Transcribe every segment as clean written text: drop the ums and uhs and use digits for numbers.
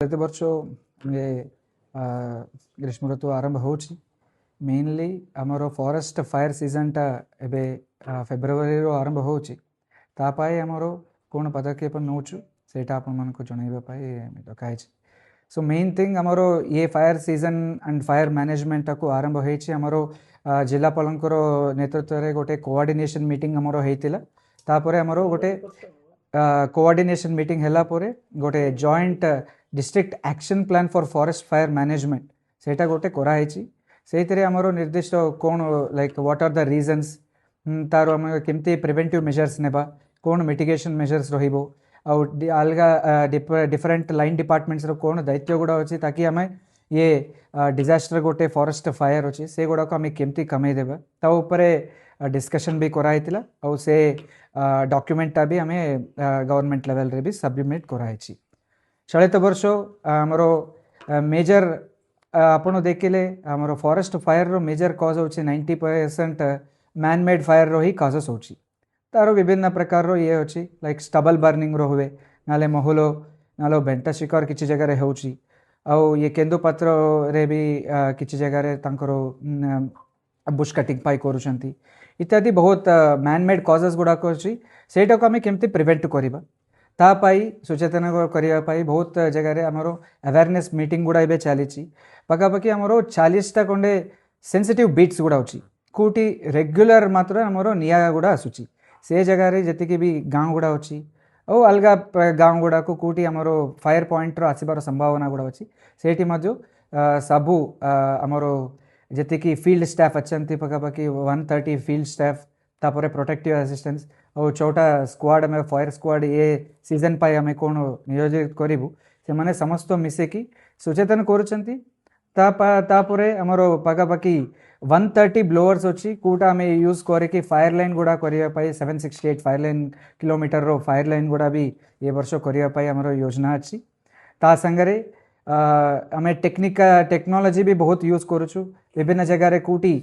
चलित वर्ष ग्रीष्म ऋतु आरंभ हो मेनली आमर फॉरेस्ट फायर सीजनटा एबे फेब्रुआरी रो आरंभ होपाई आमर कौन पदक्षेप नौचु से आपण जनइबा डकाई। सो मेन थिंग आमर ये fire season and fire management को आरंभ होमर जिलापालंकर नेतृत्व में गोटे कोऑर्डिनेशन मीटिंग आमर होता तापर आमर गोटे कोऑर्डिनेशन मीटिंग हैला परे गोटे joint district action plan for forest fire management सेटा गोटे कराई से आमर निर्दिष्ट कौन like what are the reasons तार आम केमती प्रिवेंटिव मेजर्स नेबा कौन मिटिगेशन मेजर्स रहिबो आउ अलग डिफरेंट लाइन डिपार्टमेंट्स रो कौन दायित्व गुड़ा अच्छी ताकि आम ये डिजास्टर गोटे फॉरेस्ट फायर अच्छी से गुड़ाक आम केमती कमे देबा ता उपरे डिस्कशन भी कराई आउ से डॉक्यूमेंटा भी आम गवर्नमेंट लेवल रे भी सबमिट कराई। चलित वर्ष आमर मेजर आपण देखिले आमर फॉरेस्ट फायर रो मेजर कॉज होची 90% मैन मेड फायर रो ही कॉजेस होची तार विभिन्न प्रकार रो ये होची लाइक स्टबल बर्निंग रो हुए नाले महलो नालो बेंटा शिकार किसी जगह रे होची आउ ये केंदुपत्र रे भी किसी जगह रे तांकरो बुश कटिंग पाई करूछंती इत्यादि बहुत मैन मेड कॉजेस गुड़ाक अच्छी सेटा को आम केमती प्रिवेंट करवा तापाई सचेतन करने बहुत जगह आमर अवेयरनेस मीटिंग गुड़ा ए चली पखापाखि आमर 40टा खंडे सेंसिटिव बीट्स गुड़ा अच्छी कौटी रेगुलर मात्र आमर निया गुड़ा आसूची से जगह जी भी गाँव गुड़ा अच्छी और अलग गाँव गुड़ा को कौटी आमर फायर पॉइंट आसबार संभावना गुड़ा अच्छी से सबू आमर जी फील्ड स्टाफ अच्छा पखापाखि 130 फील्ड स्टाफ तापर प्रोटेक्टिव असिस्टेंस और 4टा स्क्वाड में फायर स्क्वाड ये सीजन पाई आम कौन नियोजित करूँ से समस्त मिसेकी सचेतन करुँचे आमर पखापाखि 130 ब्लोअर्स अच्छी कूटा आम यूज करके फायर लाइन गुड़ा करने 768 फायर लाइन किलोमीटर रो फायर लाइन गुड़ा भी ये वर्ष करने आमर योजना अच्छी ता संगरे आम टेक्नोलॉजी भी बहुत यूज करुचु विभिन्न जगह कूटी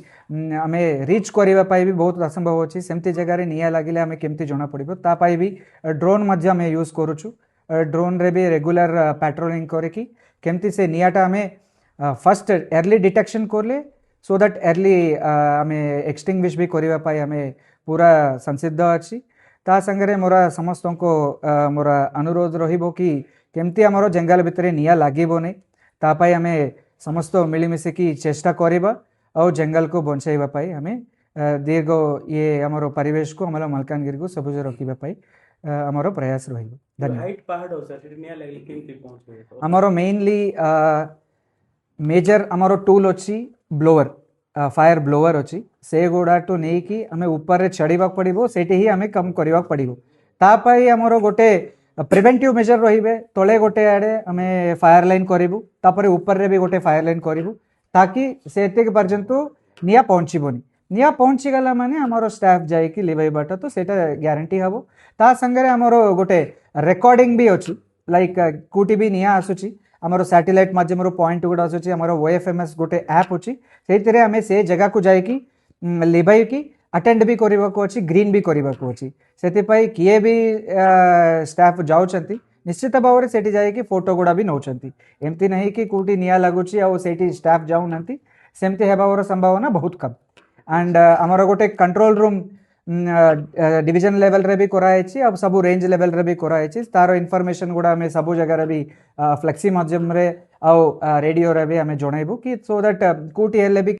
आम रिच करने भी बहुत असंभव अच्छी सेमती जगह निया लगे आम केमती जना पड़ो तापाई भी ड्रोन आम यूज करुचु ड्रोन रे भी रेगुलर पेट्रोलिंग करके केमती से नियाटा आम फर्स्ट अर्ली डिटेक्शन करले सो दैट अर्ली आम एक्सटिंग्विश भी करने आम पूरा संसिद्ध अच्छी ता संगे मोर समस्त को मोर अनुरोध रहिबो कि केमती आमर जंगल भितर निया लागोनी तापाई आम समस्त मिलमिशिकी चेष्टा करवा और जंगल को बचाइवाई आम दीर्घ ये आमर परिवेश को आम मलकानगिरी को सबुज रखापी आमर प्रयास रमर मेनली मेजर आमर टूल अच्छी ब्लोअर फायर ब्लोअर अच्छी से गुड़ा टू नहीं कि आम ऊपर चढ़ा पड़ो से ही आम कम करने पड़ो तापाई आमर गोटे प्रिवेंटिव मेजर रही तले गोटे आड़े आम फायर लाइन करूँ तापर ऊपर रे भी गोटे फायर लाइन करूँ ताकि से पर्यंत निया पहुँचबनी निया पहुँचीगला माने आमर स्टाफ जाइए लिवाइबाटा तो सेटा ग्यारंटी हम ता संगे आमर गोटे रेकर्डिंग भी अच्छी लाइक कूटी भी निया आसूची आमर सैटेलाइट मध्यम पॉइंट गुड़ा आसूची आमर OFMS गोटे ऐप अच्छी से आम से जगह को जाइकी लिवाई अटेंड भी करने को अच्छी ग्रीन भी करने को अच्छी से किए भी स्टाफ जाऊँच निश्चित भाव में सेठी जाइए फोटो गुड़ा भी नौकरी एमती नहीं कि कौटी निया लगुच से स्टाफ जाऊना सेमती होबार संभावना बहुत कम एंड आमर गोटे कंट्रोल रूम डिवीजन लेवल रे भी कराई अब सब रेंज लेवल रे भी कराई तार इनफॉरमेशन गुड़ा आम सब जगह भी फ्लेक्सी माध्यम रे आउ रेडियो रे भी आम जनइबू कि सो दैट कौटी हेले भी